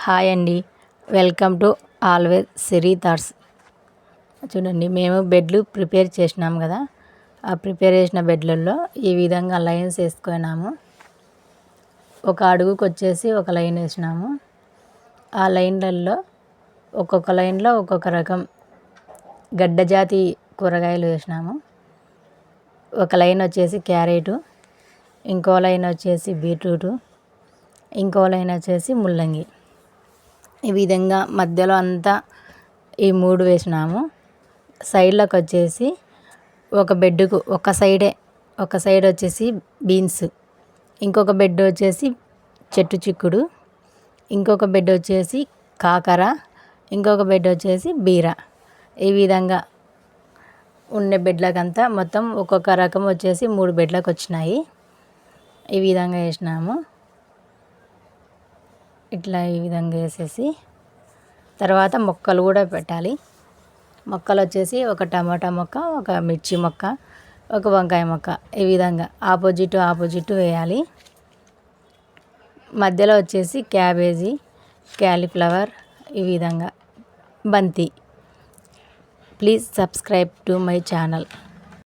Hi అండి. Welcome to always Siri thoughts. చూడండి, మేము బెడ్లు ప్రిపేర్ చేసినాము కదా, ఆ ప్రిపేర్ చేసిన బెడ్లలో ఈ విధంగా లైన్స్ వేసుకున్నాము. ఒక అడుగుకు వచ్చేసి ఒక లైన్ వేసినాము. ఆ లైన్లలో ఒక్కొక్క లైన్లో ఒక్కొక్క రకం గడ్డజాతి కూరగాయలు వేసినాము. ఒక లైన్ వచ్చేసి క్యారెటు, ఇంకో లైన్ వచ్చేసి బీట్రూటు, ఇంకో లైన్ వచ్చేసి ముల్లంగి. ఈ విధంగా మధ్యలో అంతా ఈ 3 వేసినాము. సైడ్లకు వచ్చేసి ఒక బెడ్కు ఒక సైడ్ వచ్చేసి బీన్స్, ఇంకొక బెడ్ వచ్చేసి చెట్టు చిక్కుడు, ఇంకొక బెడ్ వచ్చేసి కాకర, ఇంకొక బెడ్ వచ్చేసి బీర. ఈ విధంగా ఉన్న బెడ్లకంతా మొత్తం ఒక్కొక్క రకం వచ్చేసి 3 బెడ్లకు వచ్చినాయి. ఈ విధంగా వేసినాము. ఇట్లా ఈ విధంగా వేసేసి తర్వాత మొక్కలు కూడా పెట్టాలి. మొక్కలు వచ్చేసి ఒక టమాటా మొక్క, ఒక మిర్చి మొక్క, ఒక వంకాయ మొక్క, ఈ విధంగా ఆపోజిట్ వేయాలి. మధ్యలో వచ్చేసి క్యాబేజీ, క్యాలీఫ్లవర్, ఈ విధంగా బంతి. Please subscribe to my channel.